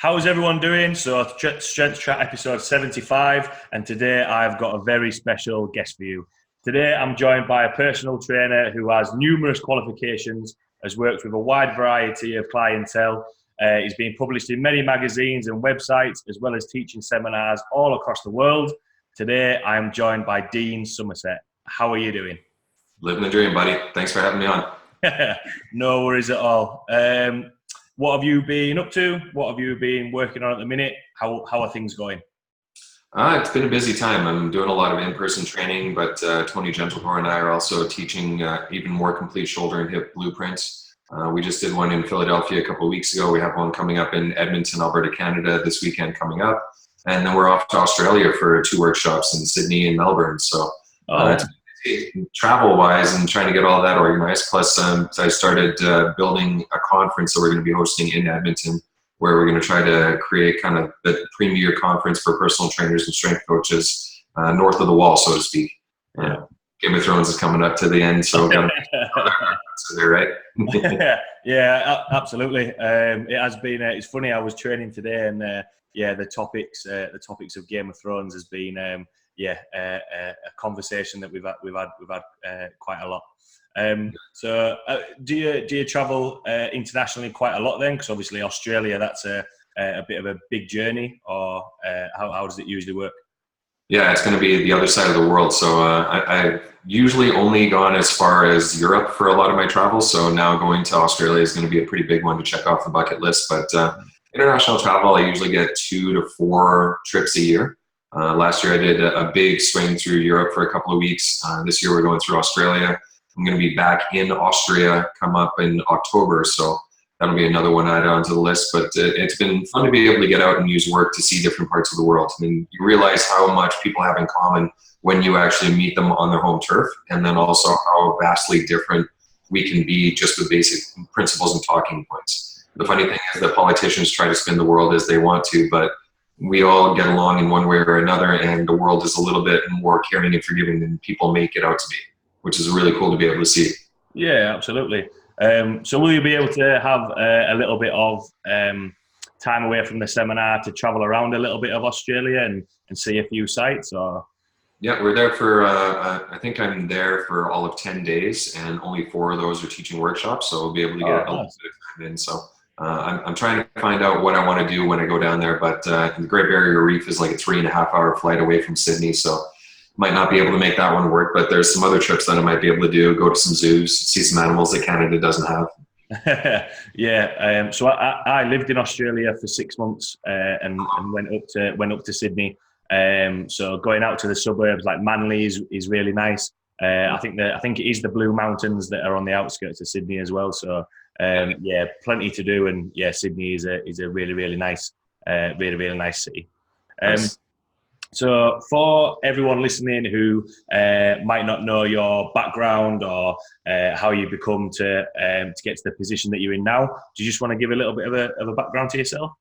How's everyone doing? So, Strength Chat episode 75, and today I've got a very special guest for you. Today I'm joined by a personal trainer who has numerous qualifications, has worked with a wide variety of clientele. He's been published in many magazines and websites, as well as teaching seminars all across the world. Today I'm joined by Dean Somerset. How are you doing? Living the dream, buddy. Thanks for having me on. No worries at all. What have you been up to? What have you been working on at the minute? How are things going? It's been a busy time. I'm doing a lot of in-person training, but Tony Gentlecore and I are also teaching even more complete shoulder and hip blueprints. We just did one in Philadelphia a couple of weeks ago. We have one coming up in Edmonton, Alberta, Canada this weekend coming up. And then we're off to Australia for 2 workshops in Sydney and Melbourne. So it's travel-wise and trying to get all that organized. Plus, I started building a conference that we're going to be hosting in Edmonton, where we're going to try to create kind of the premier conference for personal trainers and strength coaches north of the wall, so to speak. Game of Thrones is coming up to the end, so got to there, right? Yeah, absolutely. It has been. It's funny. I was training today, and the topics of Game of Thrones has been a conversation that we've had quite a lot. So do you travel internationally quite a lot then? Because obviously Australia, that's a bit of a big journey. Or how does it usually work? Yeah, it's going to be the other side of the world. So I've usually only gone as far as Europe for a lot of my travels. So now going to Australia is going to be a pretty big one to check off the bucket list. But international travel, I usually get 2 to 4 trips a year. Last year I did a big swing through Europe for a couple of weeks. This year we're going through Australia. I'm going to be back in Austria come up in October. So that'll be another one added onto the list. But it's been fun to be able to get out and use work to see different parts of the world. I mean, you realize how much people have in common when you actually meet them on their home turf. And then also how vastly different we can be just with basic principles and talking points. The funny thing is that politicians try to spin the world as they want to, but we all get along in one way or another, and the world is a little bit more caring and forgiving than people make it out to be, which is really cool to be able to see. Yeah, absolutely. So will you be able to have a little bit of time away from the seminar to travel around a little bit of Australia and see a few sites? Or yeah, we're there for, I think I'm there for all of 10 days, and only 4 of those are teaching workshops, so we'll be able to get a little bit of time in. So I'm trying to find out what I want to do when I go down there, but the Great Barrier Reef is like a 3.5-hour flight away from Sydney, so might not be able to make that one work, but there's some other trips that I might be able to do, go to some zoos, see some animals that Canada doesn't have. So I lived in Australia for 6 months and went up to Sydney. So going out to the suburbs like Manly is really nice. I think it is the Blue Mountains that are on the outskirts of Sydney as well. So plenty to do, and Sydney is a really, really nice, really nice city. Nice. So for everyone listening who might not know your background or how you become to get to the position that you're in now, do you just want to give a little bit of a background to yourself?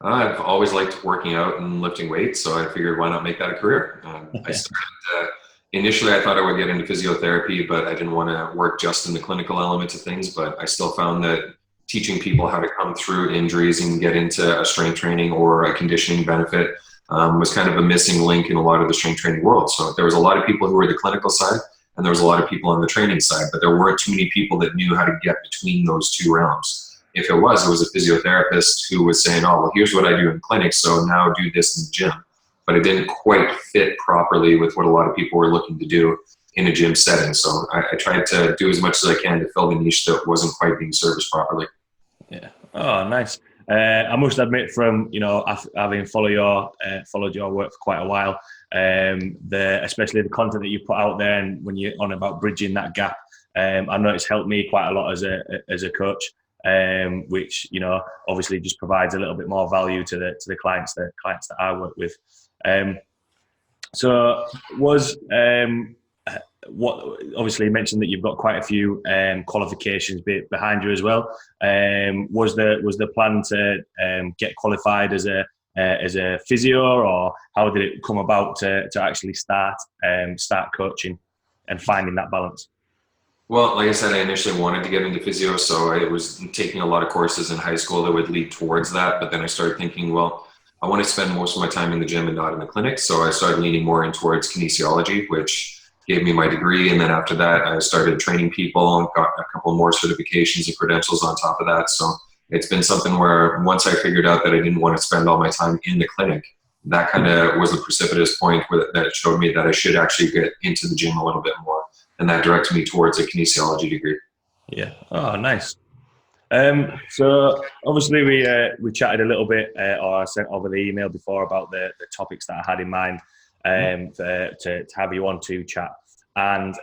I've always liked working out and lifting weights, so I figured why not make that a career. I started, initially I thought I would get into physiotherapy, but I didn't want to work just in the clinical elements of things, but I still found that teaching people how to come through injuries and get into a strength training or a conditioning benefit was kind of a missing link in a lot of the strength training world. So there was a lot of people who were the clinical side, and there was a lot of people on the training side, but there weren't too many people that knew how to get between those 2 realms. If it was a physiotherapist who was saying, oh, well, here's what I do in clinic, so now do this in the gym. But it didn't quite fit properly with what a lot of people were looking to do in a gym setting. So I tried to do as much as I can to fill the niche that wasn't quite being serviced properly. Yeah. Oh, nice. I must admit, from having followed your work for quite a while, especially the content that you put out there, and when you're on about bridging that gap, I know it's helped me quite a lot as a coach, which obviously just provides a little bit more value to the clients that I work with. So what obviously you mentioned that you've got quite a few qualifications behind you as well. Was the plan to get qualified as a physio, or how did it come about to actually start coaching and finding that balance? Well, like I said, I initially wanted to get into physio, so I was taking a lot of courses in high school that would lead towards that. But then I started thinking, well, I want to spend most of my time in the gym and not in the clinic. So I started leaning more in towards kinesiology, which gave me my degree. And then after that, I started training people and got a couple more certifications and credentials on top of that. So it's been something where once I figured out that I didn't want to spend all my time in the clinic, that kind of was the precipitous point that showed me that I should actually get into the gym a little bit more, and that directed me towards a kinesiology degree. Yeah. Oh, nice. So obviously we chatted a little bit, or I sent over the email before about the topics that I had in mind to have you on to chat. And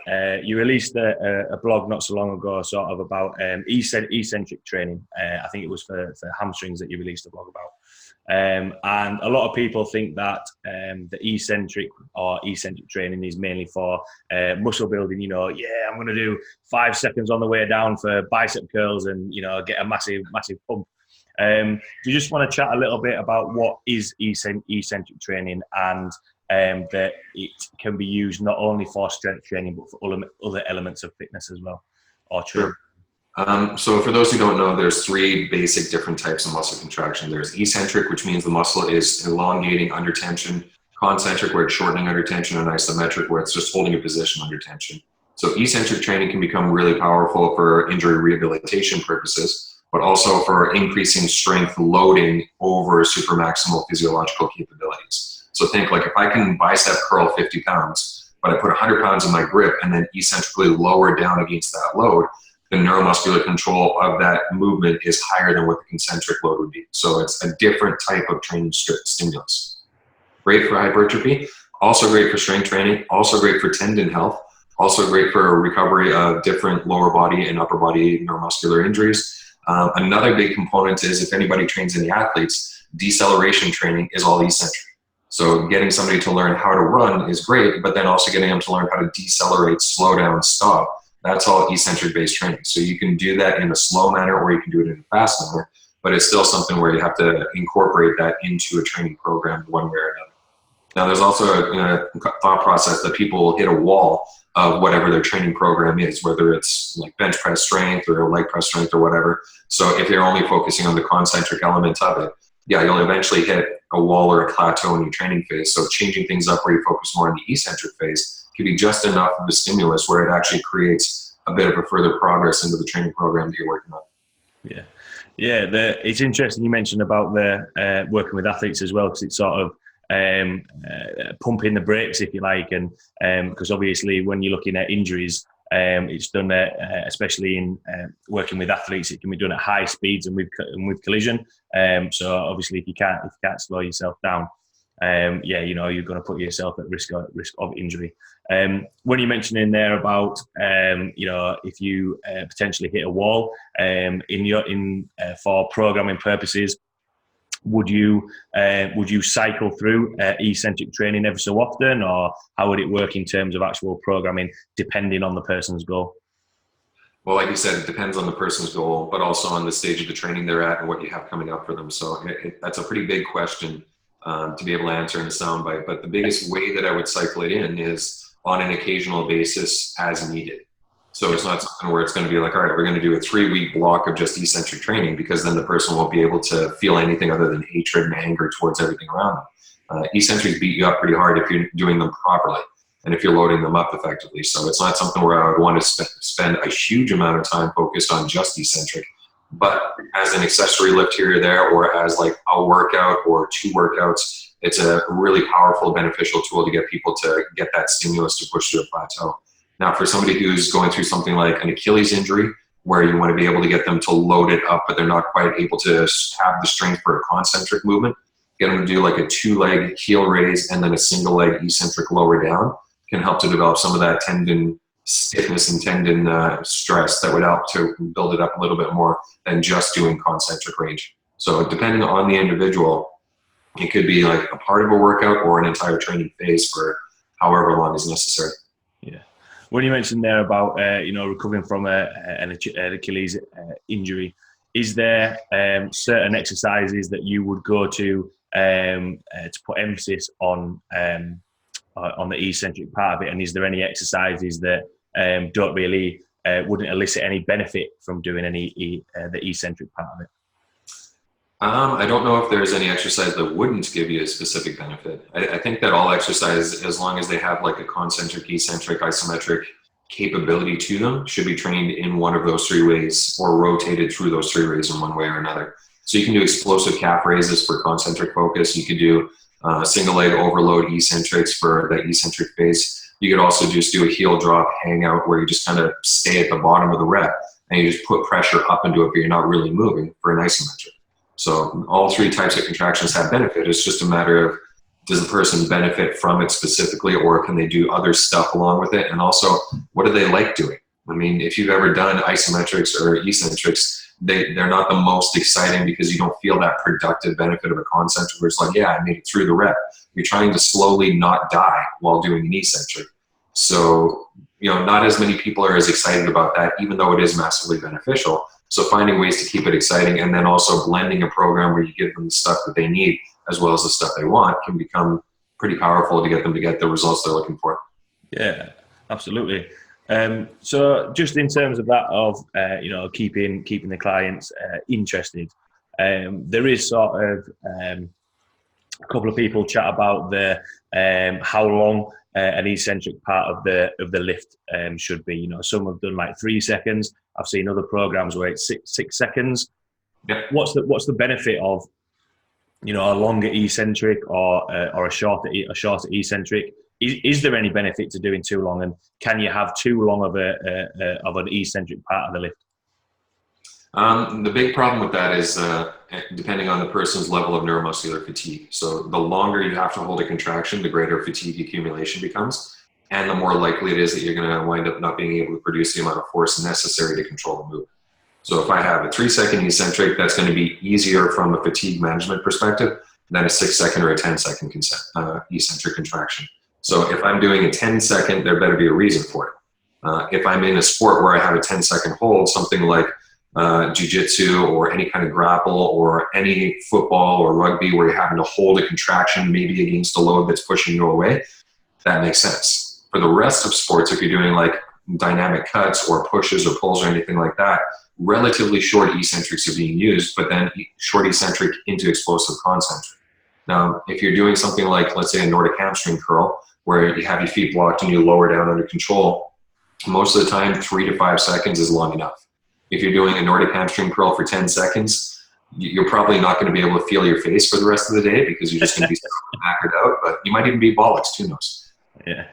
you released a blog not so long ago, sort of about eccentric training. I think it was for hamstrings that you released a blog about. And a lot of people think that the eccentric training is mainly for muscle building. You know, yeah, I'm going to do 5 seconds on the way down for bicep curls and, you know, get a massive pump. Do you just want to chat a little bit about what is eccentric training and that it can be used not only for strength training but for other elements of fitness as well? Or training? Sure. So for those who don't know, there's 3 basic different types of muscle contraction. There's eccentric, which means the muscle is elongating under tension, concentric, where it's shortening under tension, and isometric, where it's just holding a position under tension. So eccentric training can become really powerful for injury rehabilitation purposes, but also for increasing strength loading over supermaximal physiological capabilities. So think like if I can bicep curl 50 pounds, but I put 100 pounds in my grip and then eccentrically lower down against that load, the neuromuscular control of that movement is higher than what the concentric load would be. So it's a different type of training stimulus. Great for hypertrophy, also great for strength training, also great for tendon health, also great for recovery of different lower body and upper body neuromuscular injuries. Another big component is if anybody trains any athletes, deceleration training is all eccentric. So getting somebody to learn how to run is great, but then also getting them to learn how to decelerate, slow down, stop. That's all eccentric based training. So you can do that in a slow manner or you can do it in a fast manner, but it's still something where you have to incorporate that into a training program one way or another. Now there's also a thought process that people will hit a wall of whatever their training program is, whether it's like bench press strength or leg press strength or whatever. So if you're only focusing on the concentric element of it, yeah, you'll eventually hit a wall or a plateau in your training phase. So changing things up where you focus more on the eccentric phase can be just enough of a stimulus where it actually creates a bit of a further progress into the training program that you're working on. Yeah, yeah. It's interesting you mentioned about the working with athletes as well, because it's sort of pumping the brakes, if you like, and because obviously when you're looking at injuries, it's done especially in working with athletes. It can be done at high speeds and with collision. So obviously, if you can't slow yourself down, yeah, you know, you're going to put yourself at risk of injury. When you mentioned in there about you know, if you potentially hit a wall for programming purposes, would you cycle through eccentric training every so often, or how would it work in terms of actual programming depending on the person's goal? Well, like you said, it depends on the person's goal, but also on the stage of the training they're at and what you have coming up for them. So that's a pretty big question to be able to answer in a soundbite. But the biggest way that I would cycle it in is on an occasional basis as needed. So it's not something where it's going to be like, all right, we're going to do a 3-week block of just eccentric training, because then the person won't be able to feel anything other than hatred and anger towards everything around them. Eccentrics beat you up pretty hard if you're doing them properly and if you're loading them up effectively. So it's not something where I would want to spend a huge amount of time focused on just eccentric, but as an accessory lift here or there, or as like a workout or 2 workouts, it's a really powerful, beneficial tool to get people to get that stimulus to push through a plateau. Now, for somebody who's going through something like an Achilles injury, where you want to be able to get them to load it up, but they're not quite able to have the strength for a concentric movement, get them to do like a 2-leg heel raise and then a single leg eccentric lower down, can help to develop some of that tendon stiffness and tendon stress that would help to build it up a little bit more than just doing concentric range. So depending on the individual, it could be like a part of a workout or an entire training phase for however long is necessary. Yeah. When you mentioned there about you know, recovering from an Achilles injury, is there certain exercises that you would go to put emphasis on the eccentric part of it, and is there any exercises that don't really wouldn't elicit any benefit from doing the eccentric part of it? I don't know if there's any exercise that wouldn't give you a specific benefit. I think that all exercise, as long as they have like a concentric, eccentric, isometric capability to them, should be trained in one of those three ways or rotated through those three ways in one way or another. So you can do explosive calf raises for concentric focus. You could do single leg overload eccentrics for that eccentric phase. You could also just do a heel drop hangout where you just kind of stay at the bottom of the rep and you just put pressure up into it, but you're not really moving for an isometric. So all three types of contractions have benefit. It's just a matter of, does the person benefit from it specifically, or can they do other stuff along with it? And also, what do they like doing? I mean, if you've ever done isometrics or eccentrics, they're not the most exciting because you don't feel that productive benefit of a concentric where it's like, yeah, I made it through the rep. You're trying to slowly not die while doing an eccentric. So, not as many people are as excited about that, even though it is massively beneficial. So finding ways to keep it exciting and then also blending a program where you give them the stuff that they need as well as the stuff they want can become pretty powerful to get them to get the results they're looking for. Yeah, absolutely. So just in terms of that, of keeping the clients interested, there is sort of a couple of people chat about the how long an eccentric part of the lift should be. Some have done like 3 seconds. I've seen other programs where it's 6 seconds. Yeah. What's the benefit of a longer eccentric or a shorter eccentric? Is there any benefit to doing too long, and can you have too long of an eccentric part of the lift? The big problem with that is depending on the person's level of neuromuscular fatigue. So the longer you have to hold a contraction, the greater fatigue accumulation becomes, and the more likely it is that you're going to wind up not being able to produce the amount of force necessary to control the movement. So if I have a 3 second eccentric, that's going to be easier from a fatigue management perspective than a 6 second or a 10 second eccentric contraction. So if I'm doing a 10 second, there better be a reason for it. If I'm in a sport where I have a 10 second hold, something like jiu-jitsu or any kind of grapple or any football or rugby where you're having to hold a contraction maybe against a load that's pushing you away, that makes sense. For the rest of sports, if you're doing like dynamic cuts or pushes or pulls or anything like that, relatively short eccentrics are being used, but then short eccentric into explosive concentric. Now, if you're doing something like, let's say, a Nordic hamstring curl, where you have your feet blocked and you lower down under control, most of the time, 3 to 5 seconds is long enough. If you're doing a Nordic hamstring curl for 10 seconds, you're probably not going to be able to feel your face for the rest of the day because you're just going to be knackered out, but you might even be bollocks, who knows? Yeah.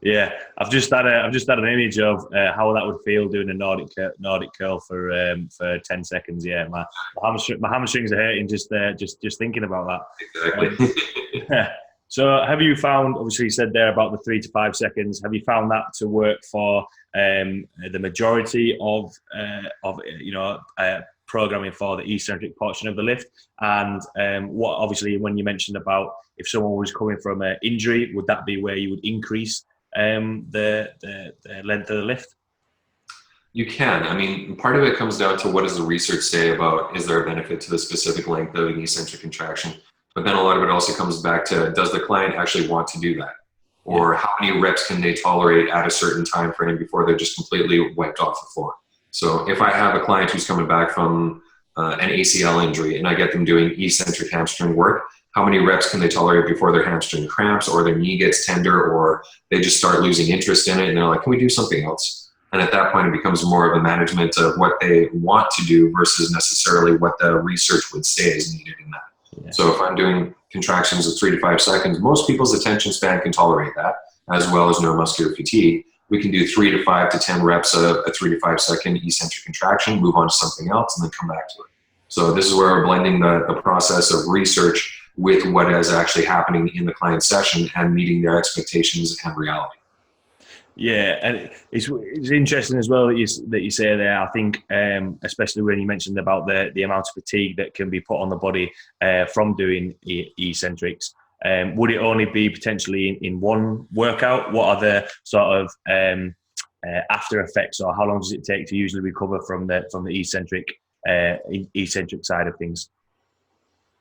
Yeah. I've just had an image of how that would feel doing a Nordic curl for 10 seconds. Yeah. My hamstrings are hurting just thinking about that. Exactly. So have you found, obviously you said there about the 3 to 5 seconds, have you found that to work for the majority of programming for the eccentric portion of the lift? And what, obviously, when you mentioned about if someone was coming from an injury, would that be where you would increase the length of the lift? You can. I mean, part of it comes down to what does the research say about, is there a benefit to the specific length of an eccentric contraction? But then a lot of it also comes back to, does the client actually want to do that? Or how many reps can they tolerate at a certain time frame before they're just completely wiped off the floor? So if I have a client who's coming back from an ACL injury and I get them doing eccentric hamstring work, how many reps can they tolerate before their hamstring cramps or their knee gets tender or they just start losing interest in it and they're like, can we do something else? And at that point, it becomes more of a management of what they want to do versus necessarily what the research would say is needed in that. Yeah. So if I'm doing contractions of 3 to 5 seconds, most people's attention span can tolerate that, as well as neuromuscular fatigue. We can do 3 to 5 to 10 reps of a 3 to 5 second eccentric contraction, move on to something else, and then come back to it. So this is where we're blending the process of research with what is actually happening in the client session and meeting their expectations and reality. Yeah, and it's interesting as well that you say there. I think, especially when you mentioned about the amount of fatigue that can be put on the body from doing eccentrics. Would it only be potentially in one workout? What are the sort of after effects, or how long does it take to usually recover from the eccentric side of things?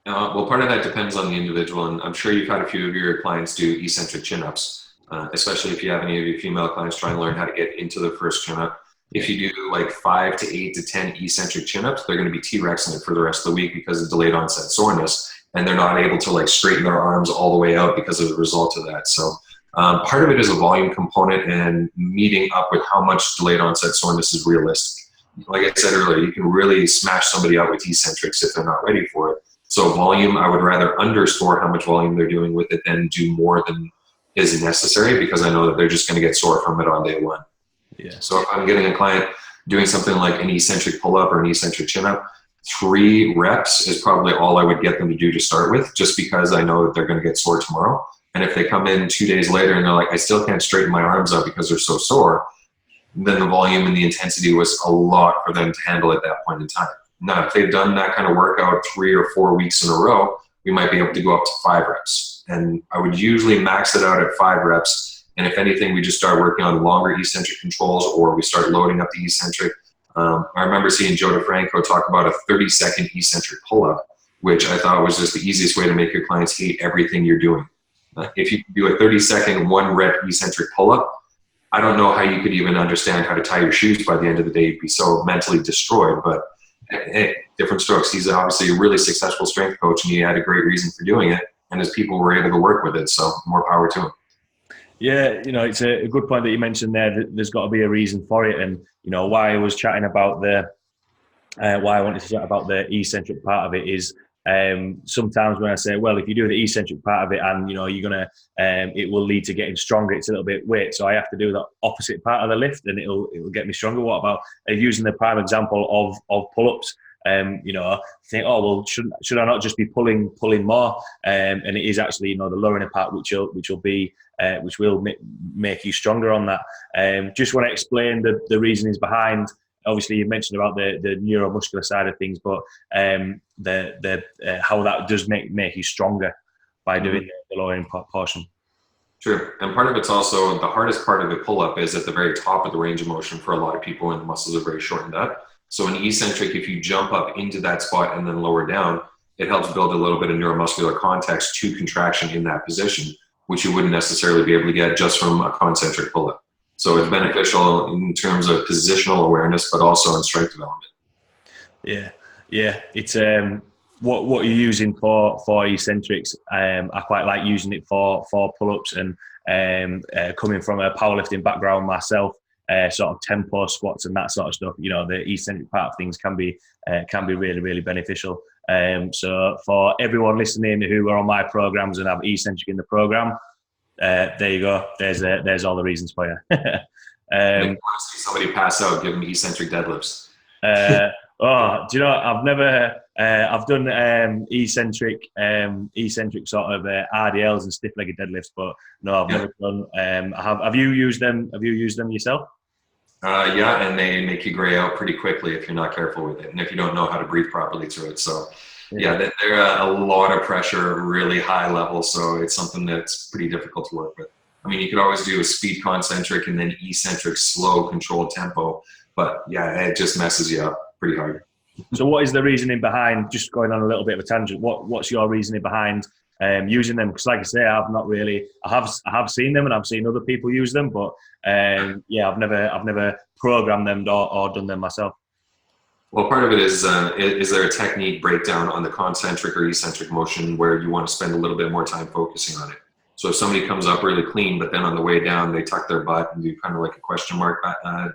Well, part of that depends on the individual, and I'm sure you've had a few of your clients do eccentric chin-ups. especially if you have any of your female clients trying to learn how to get into the first chin-up. If you do like 5 to 8 to 10 eccentric chin-ups, they're going to be T-Rexing it for the rest of the week because of delayed onset soreness, and they're not able to like straighten their arms all the way out because of the result of that. So part of it is a volume component and meeting up with how much delayed onset soreness is realistic. Like I said earlier, you can really smash somebody out with eccentrics if they're not ready for it. So volume, I would rather underscore how much volume they're doing with it than do more than is necessary, because I know that they're just going to get sore from it on day one. Yeah. So if I'm getting a client doing something like an eccentric pull-up or an eccentric chin-up, 3 reps is probably all I would get them to do to start with, just because I know that they're going to get sore tomorrow. And if they come in 2 days later and they're like, I still can't straighten my arms out because they're so sore, then the volume and the intensity was a lot for them to handle at that point in time. Now, if they've done that kind of workout 3 or 4 weeks in a row, we might be able to go up to 5 reps. And I would usually max it out at 5 reps. And if anything, we just start working on longer eccentric controls, or we start loading up the eccentric. I remember seeing Joe DeFranco talk about a 30-second eccentric pull-up, which I thought was just the easiest way to make your clients hate everything you're doing. If you do a 30-second 1-rep eccentric pull-up, I don't know how you could even understand how to tie your shoes by the end of the day. You'd be so mentally destroyed, but hey, different strokes. He's obviously a really successful strength coach, and he had a great reason for doing it, and his people were able to work with it, so more power to him. Yeah, it's a good point that you mentioned there. That there's got to be a reason for it, and why I was chatting about why I wanted to chat about the eccentric part of it is sometimes when I say, well, if you do the eccentric part of it, and you're gonna, it will lead to getting stronger. It's a little bit weight, so I have to do the opposite part of the lift, and it will get me stronger. What about using the prime example of pull-ups? Think, oh well, should I not just be pulling more? And it is actually the lowering part which will make you stronger on that. Just want to explain the reasonings behind. Obviously, you mentioned about the neuromuscular side of things, but how that does make you stronger by doing the lowering portion. Sure, and part of it's also the hardest part of the pull-up is at the very top of the range of motion for a lot of people, and the muscles are very shortened up. So in eccentric, if you jump up into that spot and then lower down, it helps build a little bit of neuromuscular context to contraction in that position, which you wouldn't necessarily be able to get just from a concentric pull-up. So it's beneficial in terms of positional awareness, but also in strength development. Yeah. It's what you're using for eccentrics. I quite like using it for pull-ups, and coming from a powerlifting background myself. Sort of tempo squats and that sort of stuff. The eccentric part of things can be really, really beneficial. So for everyone listening who are on my programs and have eccentric in the program, there you go. There's all the reasons for you. If you want to see somebody pass out, give them eccentric deadlifts. Do you know? I've never. I've done eccentric sort of RDLs and stiff-legged deadlifts, but no, I've never done. Have you used them? Have you used them yourself? Yeah, and they make you gray out pretty quickly if you're not careful with it, and if you don't know how to breathe properly through it. So, they're a lot of pressure, really high level. So it's something that's pretty difficult to work with. I mean, you could always do a speed concentric and then eccentric, slow, controlled tempo, but it just messes you up pretty hard. So what is the reasoning behind, just going on a little bit of a tangent, what's your reasoning behind using them? Because like I say, I've not really, I have seen them and I've seen other people use them, but I've never programmed them or done them myself. Well, part of it is there a technique breakdown on the concentric or eccentric motion where you want to spend a little bit more time focusing on it? So if somebody comes up really clean, but then on the way down, they tuck their butt and do kind of like a question mark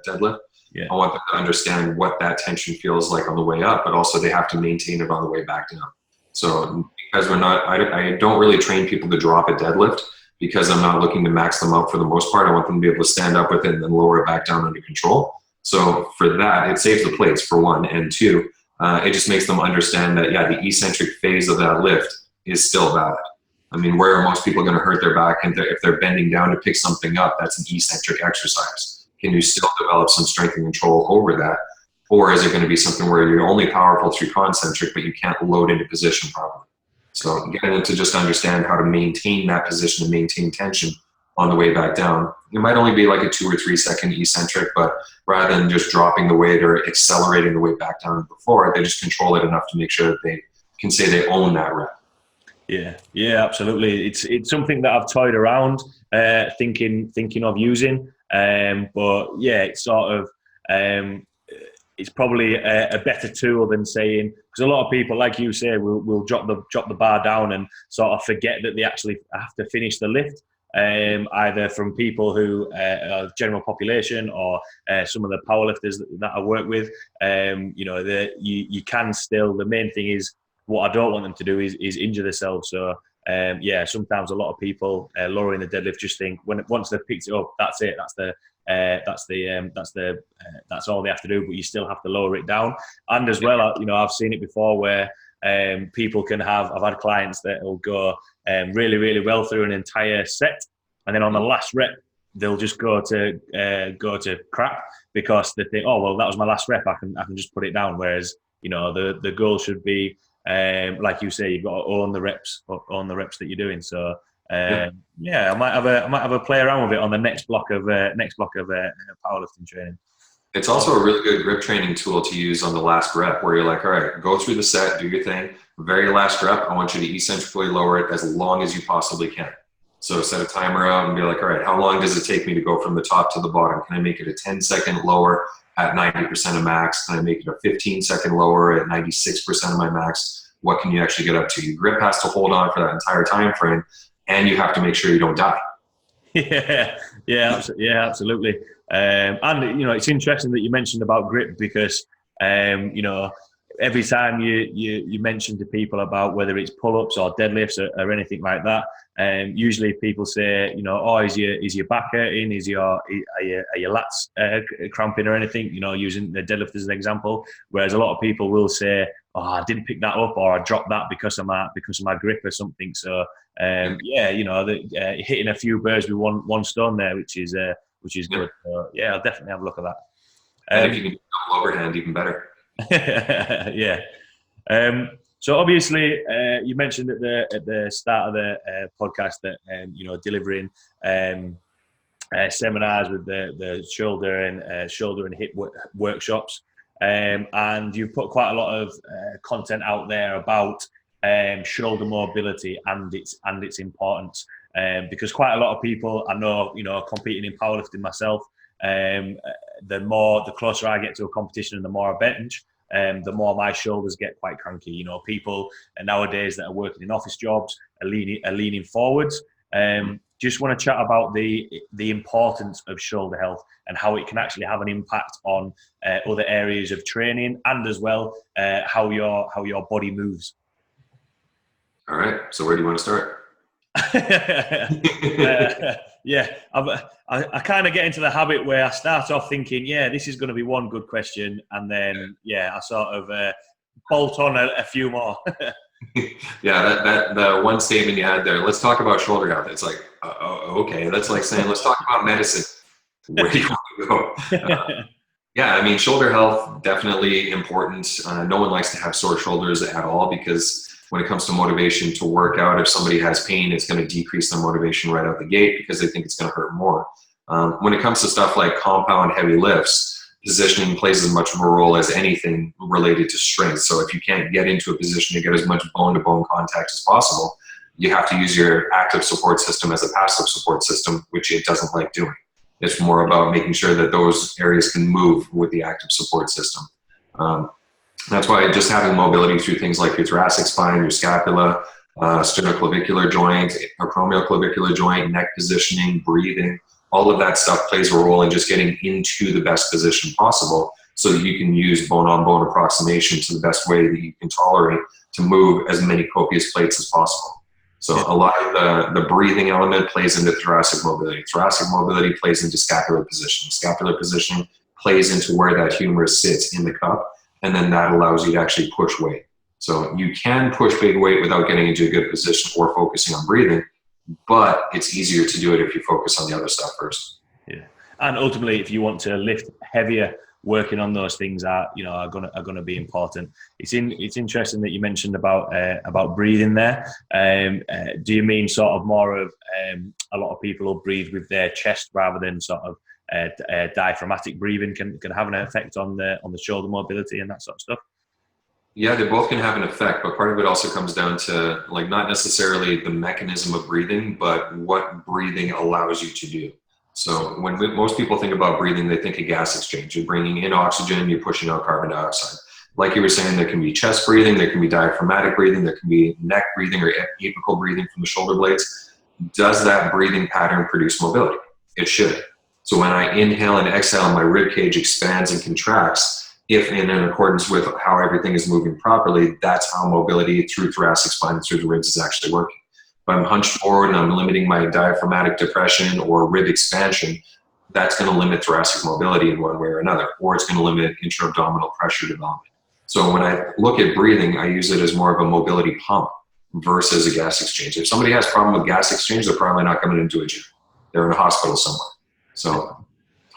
deadlift. Yeah. I want them to understand what that tension feels like on the way up, but also they have to maintain it on the way back down. So because I don't really train people to drop a deadlift because I'm not looking to max them out for the most part. I want them to be able to stand up with it and then lower it back down under control. So for that, it saves the plates for one, and two, it just makes them understand that, the eccentric phase of that lift is still valid. I mean, where are most people going to hurt their back? And if they're bending down to pick something up, that's an eccentric exercise. Can you still develop some strength and control over that? Or is it going to be something where you're only powerful through concentric, but you can't load into position properly? So getting them to just understand how to maintain that position and maintain tension on the way back down. It might only be like a 2 or 3 second eccentric, but rather than just dropping the weight or accelerating the weight back down before, they just control it enough to make sure that they can say they own that rep. Yeah, absolutely. It's something that I've toyed around, thinking of using. But yeah, it's sort of um, it's probably a better tool than saying, because a lot of people, like you say, will drop the bar down and sort of forget that they actually have to finish the lift. Either from people who are general population or some of the powerlifters that I work with. You can still. The main thing is, what I don't want them to do is injure themselves. So sometimes a lot of people lowering the deadlift just think once they've picked it up, that's it. That's all they have to do. But you still have to lower it down. And as well, I've seen it before where people can have. I've had clients that will go really, really well through an entire set, and then on the last rep, they'll just go to crap because they think, oh well, that was my last rep. I can just put it down. Whereas the goal should be, like you say, you've got to own the reps that you're doing. So I might have a play around with it on the next block of powerlifting training. It's also a really good grip training tool to use on the last rep, where you're like, all right, go through the set, do your thing. Very last rep, I want you to eccentrically lower it as long as you possibly can. So set a timer out and be like, all right, how long does it take me to go from the top to the bottom? Can I make it a 10-second lower at 90% of max? Can I make it a 15-second lower at 96% of my max? What can you actually get up to? Your grip has to hold on for that entire time frame, and you have to make sure you don't die. Yeah, absolutely. And it's interesting that you mentioned about grip because every time you mention to people about whether it's pull-ups or deadlifts or anything like that, usually people say, is your back hurting? Are your lats cramping or anything? Using the deadlift as an example. Whereas a lot of people will say, oh, I didn't pick that up, or I dropped that because of my grip or something. So hitting a few birds with one stone there, which is good. So, yeah, I'll definitely have a look at that. And if you can do double overhand, even better. Yeah. So obviously, you mentioned at the start of the podcast that delivering seminars with the shoulder and hip workshops, and you've put quite a lot of content out there about shoulder mobility and its importance. Because quite a lot of people I know, competing in powerlifting myself, the closer I get to a competition and the more I bench, the more my shoulders get quite cranky. People nowadays that are working in office jobs are leaning forwards. Just want to chat about the importance of shoulder health and how it can actually have an impact on other areas of training, and as well how your body moves. All right. So where do you want to start? I kind of get into the habit where I start off thinking, this is going to be one good question, and then I sort of bolt on a few more. Yeah, that the one statement you had there. Let's talk about shoulder health. It's like, okay, that's like saying let's talk about medicine. Where do you want to go? Shoulder health definitely important. No one likes to have sore shoulders at all, because when it comes to motivation to work out, if somebody has pain, it's going to decrease their motivation right out the gate because they think it's going to hurt more. When it comes to stuff like compound heavy lifts, positioning plays as much of a role as anything related to strength. So if you can't get into a position to get as much bone-to-bone contact as possible, you have to use your active support system as a passive support system, which it doesn't like doing. It's more about making sure that those areas can move with the active support system. That's why just having mobility through things like your thoracic spine, your scapula, sternoclavicular joint, acromioclavicular joint, neck positioning, breathing, all of that stuff plays a role in just getting into the best position possible, so that you can use bone-on-bone approximation to the best way that you can tolerate to move as many copious plates as possible. So a lot of the breathing element plays into thoracic mobility. Thoracic mobility plays into scapular positioning. Scapular positioning plays into where that humerus sits in the cup, and then that allows you to actually push weight. So you can push big weight without getting into a good position or focusing on breathing, but it's easier to do it if you focus on the other stuff first. Yeah, and ultimately, if you want to lift heavier, working on those things are gonna be important. It's interesting that you mentioned about breathing there. Do you mean sort of more of a lot of people will breathe with their chest rather than sort of diaphragmatic breathing can have an effect on the shoulder mobility and that sort of stuff? Yeah, they both can have an effect, but part of it also comes down to like not necessarily the mechanism of breathing, but what breathing allows you to do. So when most people think about breathing, they think of gas exchange. You're bringing in oxygen, you're pushing out carbon dioxide. Like you were saying, there can be chest breathing, there can be diaphragmatic breathing, there can be neck breathing or apical breathing from the shoulder blades. Does that breathing pattern produce mobility? It should. So when I inhale and exhale, my rib cage expands and contracts. If in accordance with how everything is moving properly, that's how mobility through thoracic spine, through the ribs is actually working. If I'm hunched forward and I'm limiting my diaphragmatic depression or rib expansion, that's going to limit thoracic mobility in one way or another, or it's going to limit intra-abdominal pressure development. So when I look at breathing, I use it as more of a mobility pump versus a gas exchange. If somebody has a problem with gas exchange, they're probably not coming into a gym. They're in a hospital somewhere. So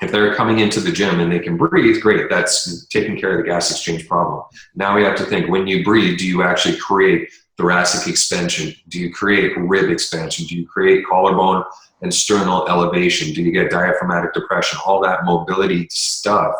if they're coming into the gym and they can breathe, great, that's taking care of the gas exchange problem. Now we have to think, when you breathe, do you actually create thoracic expansion? Do you create rib expansion? Do you create collarbone and sternal elevation? Do you get diaphragmatic depression? All that mobility stuff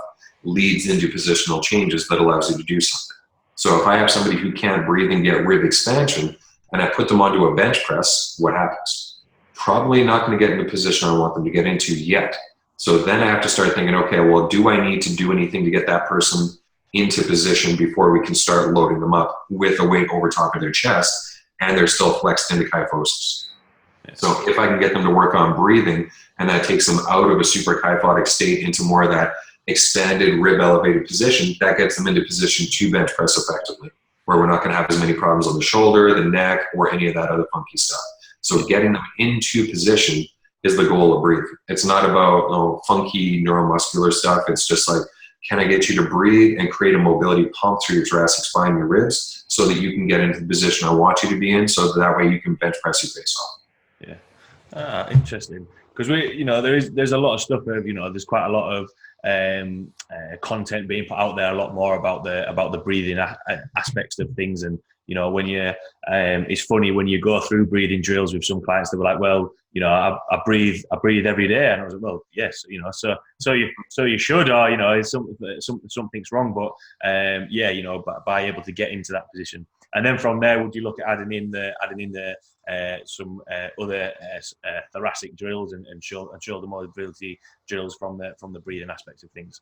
leads into positional changes that allows you to do something. So if I have somebody who can't breathe and get rib expansion, and I put them onto a bench press, what happens? Probably not going to get in the position I want them to get into yet. So then I have to start thinking, okay, well, do I need to do anything to get that person into position before we can start loading them up with a weight over top of their chest and they're still flexed into kyphosis? Yes. So if I can get them to work on breathing and that takes them out of a suprakyphotic state into more of that expanded rib elevated position, that gets them into position to bench press effectively, where we're not going to have as many problems on the shoulder, the neck, or any of that other funky stuff. So getting them into position is the goal of breathing. It's not about funky neuromuscular stuff. It's just like, can I get you to breathe and create a mobility pump through your thoracic spine, your ribs, so that you can get into the position I want you to be in, so that way you can bench press your face off. Yeah, interesting. Because there's a lot of stuff. There's quite a lot of content being put out there, a lot more about the breathing aspects of things. And when it's funny when you go through breathing drills with some clients, they were like, well, I breathe every day, and I was like, well, yes, so you should, or something's wrong, but but by able to get into that position, and then from there, would you look at adding in some other thoracic drills and shoulder mobility drills from the breathing aspect of things?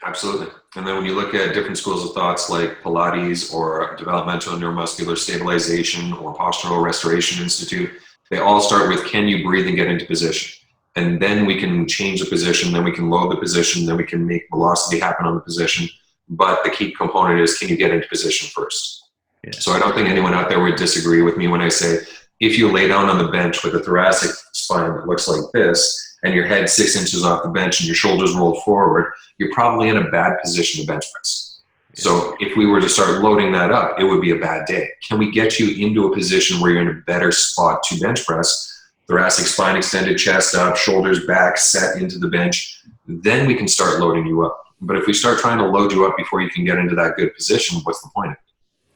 Absolutely. And then when you look at different schools of thoughts like Pilates or Developmental Neuromuscular Stabilization or Postural Restoration Institute, they all start with, can you breathe and get into position? And then we can change the position, then we can load the position, then we can make velocity happen on the position. But the key component is, can you get into position first? Yeah. So I don't think anyone out there would disagree with me when I say, if you lay down on the bench with a thoracic spine that looks like this, and your head 6 inches off the bench and your shoulders rolled forward, you're probably in a bad position to bench press. Yeah. So if we were to start loading that up, it would be a bad day. Can we get you into a position where you're in a better spot to bench press? Thoracic spine extended, chest up, shoulders back, set into the bench. Then we can start loading you up. But if we start trying to load you up before you can get into that good position, what's the point of it?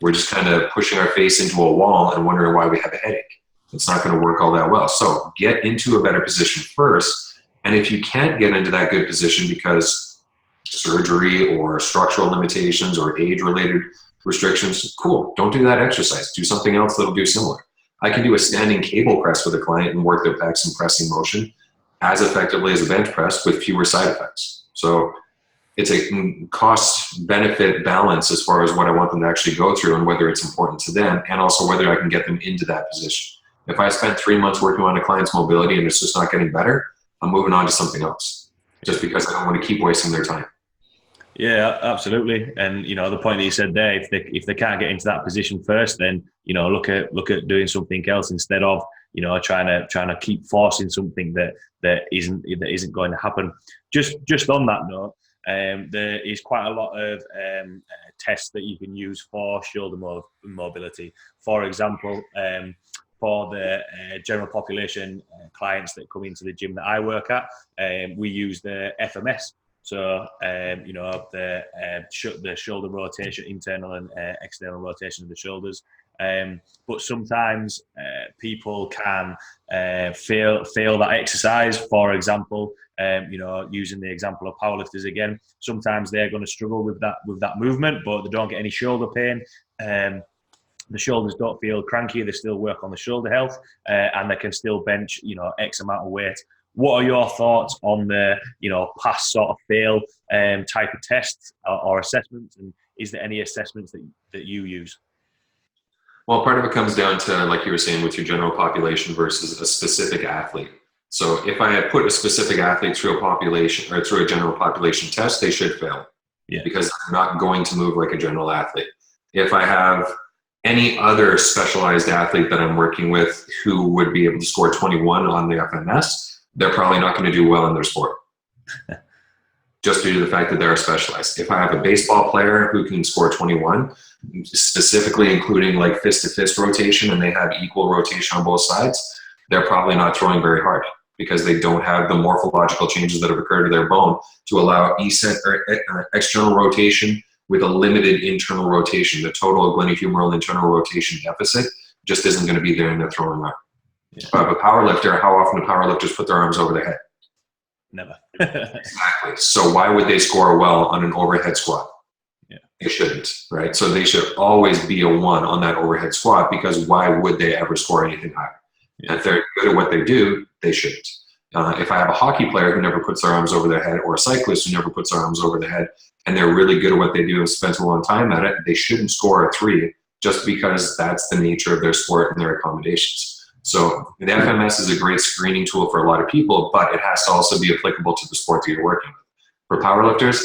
We're just kind of pushing our face into a wall and wondering why we have a headache. It's not going to work all that well. So get into a better position first. And if you can't get into that good position because surgery or structural limitations or age-related restrictions, cool. Don't do that exercise. Do something else that'll do similar. I can do a standing cable press with a client and work their pecs in pressing motion as effectively as a bench press with fewer side effects. So it's a cost-benefit balance as far as what I want them to actually go through and whether it's important to them, and also whether I can get them into that position. If I spent 3 months working on a client's mobility and it's just not getting better, I'm moving on to something else just because I don't want to keep wasting their time. Yeah, absolutely. And the point that you said there, if they can't get into that position first, then look at doing something else instead of trying to keep forcing something that isn't going to happen. Just on that note, there is quite a lot of tests that you can use for shoulder mobility. For example, for the general population clients that come into the gym that I work at, we use the FMS. So, the shoulder rotation, internal and external rotation of the shoulders. But sometimes people can fail that exercise. For example, using the example of powerlifters again, sometimes they're going to struggle with that movement, but they don't get any shoulder pain. The shoulders don't feel cranky. They still work on the shoulder health, and they can still bench, X amount of weight. What are your thoughts on the, past sort of fail type of tests or assessments? And is there any assessments that you use? Well, part of it comes down to, like you were saying, with your general population versus a specific athlete. So if I had put a specific athlete through a population or through a general population test, they should fail, because they're not going to move like a general athlete. If I have any other specialized athlete that I'm working with who would be able to score 21 on the FMS, they're probably not going to do well in their sport. Just due to the fact that they're specialized. If I have a baseball player who can score 21, specifically including like fist-to-fist rotation, and they have equal rotation on both sides, they're probably not throwing very hard because they don't have the morphological changes that have occurred to their bone to allow external rotation with a limited internal rotation. The total glenohumeral internal rotation deficit just isn't going to be there in their throwing arm. If I have a power lifter, how often do power lifters put their arms over their head? Never. Exactly. So why would they score well on an overhead squat? They shouldn't, right? So they should always be a 1 on that overhead squat, because why would they ever score anything higher? If they're good at what they do, they shouldn't. If I have a hockey player who never puts their arms over their head, or a cyclist who never puts their arms over their head, and they're really good at what they do and spent a long time at it, they shouldn't score a 3 just because that's the nature of their sport and their accommodations. So the FMS is a great screening tool for a lot of people, but it has to also be applicable to the sport that you're working with. For powerlifters,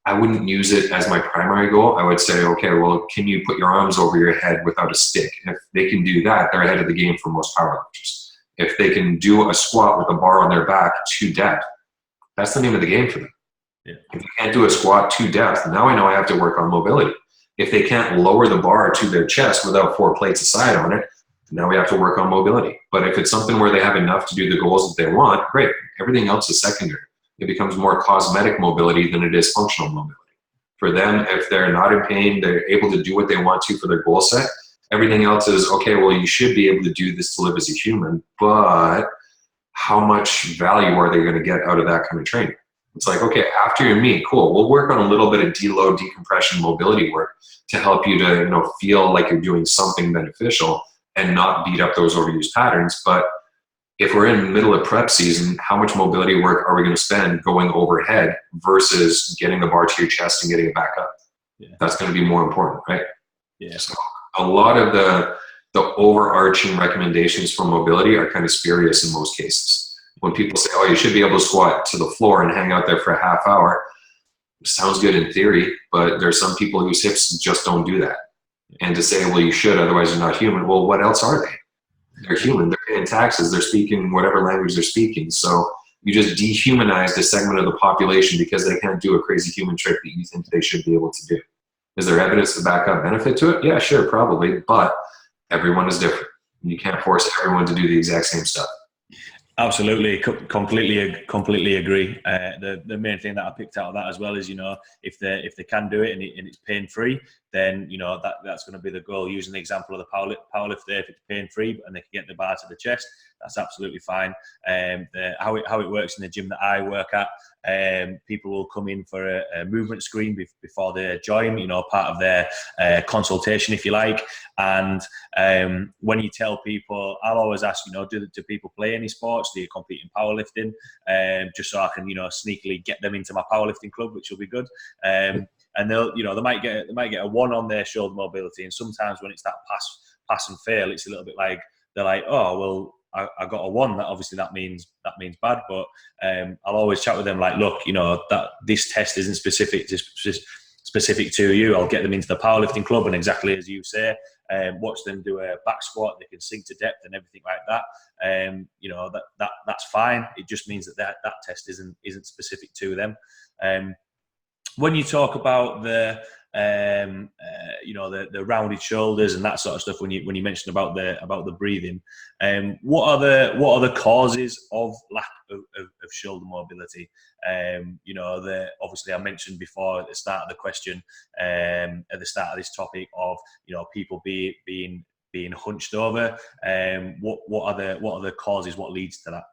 I wouldn't use it as my primary goal. I would say, okay, well, can you put your arms over your head without a stick? And if they can do that, they're ahead of the game for most powerlifters. If they can do a squat with a bar on their back to depth, that's the name of the game for them. If you can't do a squat to depth, now I know I have to work on mobility. If they can't lower the bar to their chest without 4 plates aside on it, now we have to work on mobility. But if it's something where they have enough to do the goals that they want, great. Everything else is secondary. It becomes more cosmetic mobility than it is functional mobility. For them, if they're not in pain, they're able to do what they want to for their goal set. Everything else is, okay, well, you should be able to do this to live as a human, but how much value are they going to get out of that kind of training? It's like, okay, after your meet, cool, we'll work on a little bit of deload, decompression, mobility work to help you to feel like you're doing something beneficial and not beat up those overused patterns. But if we're in the middle of prep season, how much mobility work are we going to spend going overhead versus getting the bar to your chest and getting it back up? That's going to be more important, right? So a lot of the overarching recommendations for mobility are kind of spurious in most cases. When people say, oh, you should be able to squat to the floor and hang out there for a half hour, sounds good in theory, but there's some people whose hips just don't do that. And to say, well, you should, otherwise you're not human. Well, what else are they? They're human. They're paying taxes. They're speaking whatever language they're speaking. So you just dehumanized a segment of the population because they can't do a crazy human trick that you think they should be able to do. Is there evidence to back up benefit to it? Yeah, sure, probably. But everyone is different. You can't force everyone to do the exact same stuff. Absolutely, completely agree. The main thing that I picked out of that as well is, if they can do it and it's pain free, then that's going to be the goal. Using the example of the powerlifter, if it's pain free and they can get the bar to the chest, that's absolutely fine. How it works in the gym that I work at, people will come in for a movement screen before they join, part of their consultation, if you like. And when you tell people, I'll always ask, do people play any sports? Do you compete in powerlifting? Just so I can, sneakily get them into my powerlifting club, which will be good. And they'll, they might get a 1 on their shoulder mobility. And sometimes when it's that pass and fail, it's a little bit like, they're like, oh, well, I got a 1. That means bad. But I'll always chat with them like, look, that this test isn't specific to you. I'll get them into the powerlifting club, and exactly as you say, watch them do a back squat. They can sink to depth and everything like that. That's fine. It just means that test isn't specific to them. When you talk about the the rounded shoulders and that sort of stuff. When you mentioned about the breathing, what are the causes of lack of shoulder mobility? Obviously I mentioned before at the start of the question, at the start of this topic of people being hunched over. What are the causes? What leads to that?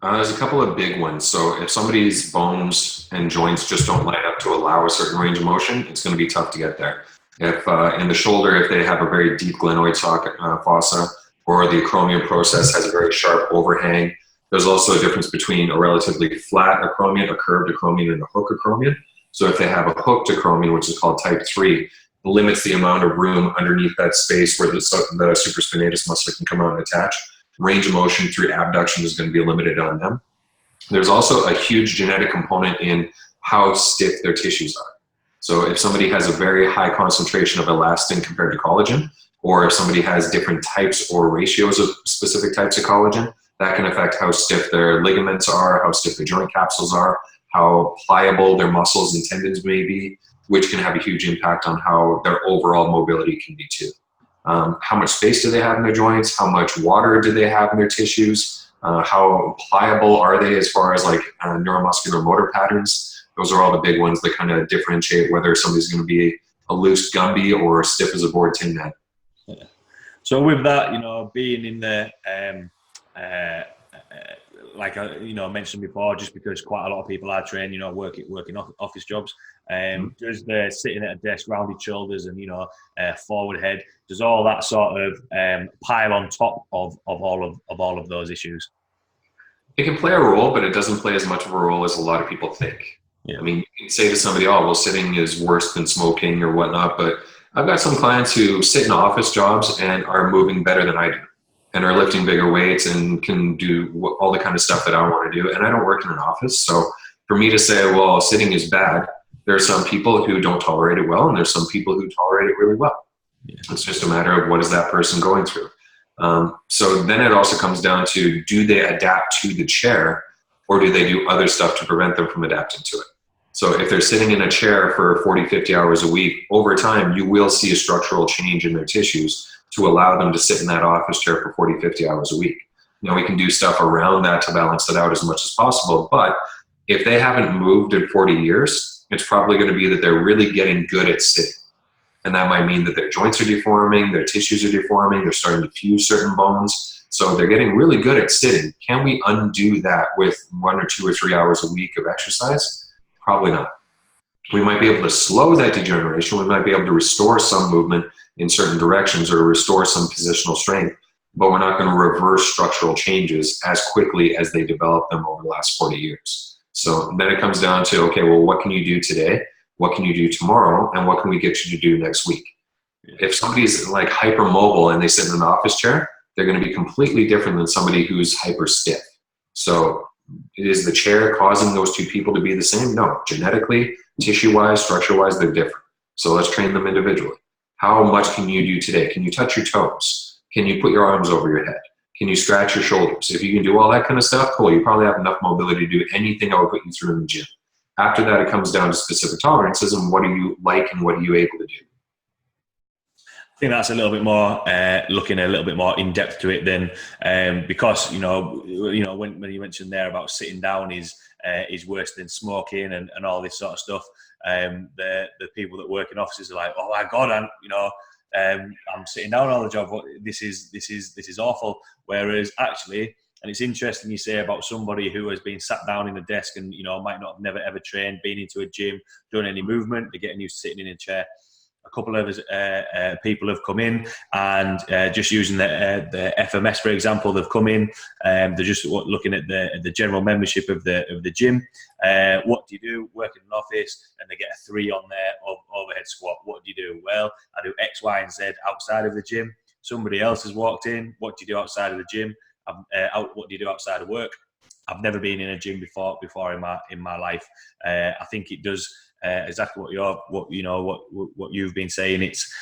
There's a couple of big ones. So if somebody's bones and joints just don't line up to allow a certain range of motion, it's going to be tough to get there. If in the shoulder, if they have a very deep glenoid socket fossa, or the acromion process has a very sharp overhang, there's also a difference between a relatively flat acromion, a curved acromion, and a hook acromion. So if they have a hooked acromion, which is called type 3, it limits the amount of room underneath that space where the supraspinatus muscle can come out and attach. Range of motion through abduction is going to be limited on them. There's also a huge genetic component in how stiff their tissues are. So if somebody has a very high concentration of elastin compared to collagen, or if somebody has different types or ratios of specific types of collagen, that can affect how stiff their ligaments are, how stiff their joint capsules are, how pliable their muscles and tendons may be, which can have a huge impact on how their overall mobility can be too. How much space do they have in their joints? How much water do they have in their tissues? How pliable are they as far as like neuromuscular motor patterns? Those are all the big ones that kind of differentiate whether somebody's going to be a loose Gumby or stiff as a board tin man. Yeah. So with that, being in the like I mentioned before, just because quite a lot of people are trained, working office jobs, does the sitting at a desk, rounded shoulders, and forward head, does all that sort of pile on top of all of those issues? It can play a role, but it doesn't play as much of a role as a lot of people think. Yeah. I mean, you can say to somebody, "Oh, well, sitting is worse than smoking" or whatnot, but I've got some clients who sit in office jobs and are moving better than I do, and are lifting bigger weights and can do all the kind of stuff that I want to do. And I don't work in an office. So for me to say, well, sitting is bad, there are some people who don't tolerate it well, and there's some people who tolerate it really well. Yeah. It's just a matter of what is that person going through. So then it also comes down to, do they adapt to the chair, or do they do other stuff to prevent them from adapting to it? So if they're sitting in a chair for 40, 50 hours a week, over time, you will see a structural change in their tissues to allow them to sit in that office chair for 40, 50 hours a week. We can do stuff around that to balance it out as much as possible. But if they haven't moved in 40 years, it's probably going to be that they're really getting good at sitting. And that might mean that their joints are deforming, their tissues are deforming, they're starting to fuse certain bones. So they're getting really good at sitting. Can we undo that with 1 or 2 or 3 hours a week of exercise? Probably not. We might be able to slow that degeneration. We might be able to restore some movement in certain directions or restore some positional strength, but we're not going to reverse structural changes as quickly as they develop them over the last 40 years. So then it comes down to, okay, well, what can you do today? What can you do tomorrow? And what can we get you to do next week? If somebody's like hypermobile and they sit in an office chair, they're going to be completely different than somebody who's hyper stiff. So is the chair causing those two people to be the same? No. Genetically, tissue-wise, structure-wise, they're different. So let's train them individually. How much can you do today? Can you touch your toes? Can you put your arms over your head? Can you scratch your shoulders? If you can do all that kind of stuff, cool. You probably have enough mobility to do anything I would put you through in the gym. After that, it comes down to specific tolerances and what do you like and what are you able to do. I think that's a little bit more looking a little bit more in depth to it than because when you mentioned there about sitting down is worse than smoking and all this sort of stuff. The people that work in offices are like, oh my God, I'm sitting down all the job. This is awful. Whereas actually, and it's interesting you say about somebody who has been sat down in a desk and might not have never ever trained, been into a gym, done any movement, they're getting used to sitting in a chair. A couple of people have come in and just using the FMS, for example, they've come in. They're just looking at the general membership of the gym. What do you do? Work in an office, and they get a 3 on their overhead squat. What do you do? Well, I do X, Y, and Z outside of the gym. Somebody else has walked in. What do you do outside of the gym? What do you do outside of work? I've never been in a gym before in my life. I think it does. Exactly what you've been saying. It's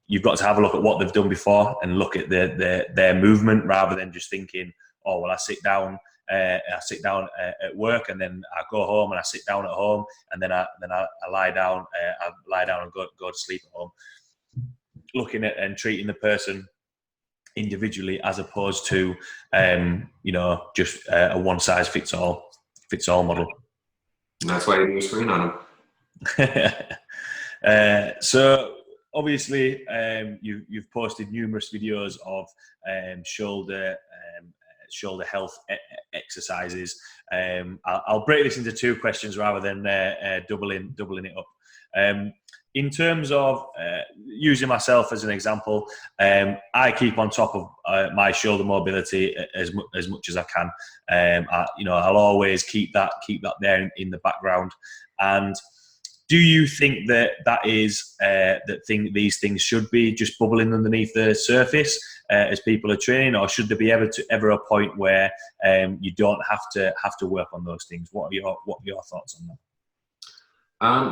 you've got to have a look at what they've done before and look at their movement rather than just thinking, oh well, I sit down I sit down at work, and then I go home and I sit down at home, and then I lie down. I lie down and go to sleep at home. Looking at and treating the person individually, as opposed to just a one size fits all model. And that's why you do a screen on them. So obviously, you've posted numerous videos of shoulder health exercises. I'll break this into two questions rather than doubling it up. In terms of using myself as an example, I keep on top of my shoulder mobility as much as I can. I'll always keep that there in the background. And do you think that these things should be just bubbling underneath the surface as people are training, or should there be ever a point where you don't have to work on those things? What are your thoughts on that?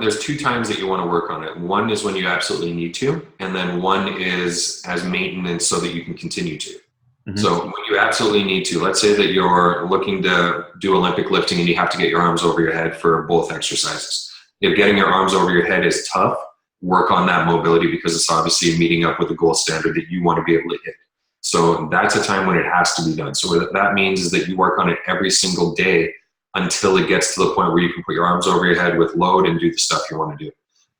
There's two times that you want to work on it. One is when you absolutely need to, and then one is as maintenance so that you can continue to. Mm-hmm. So when you absolutely need to, let's say that you're looking to do Olympic lifting and you have to get your arms over your head for both exercises. If getting your arms over your head is tough, work on that mobility, because it's obviously meeting up with the goal standard that you want to be able to hit. So that's a time when it has to be done. So what that means is that you work on it every single day until it gets to the point where you can put your arms over your head with load and do the stuff you want to do.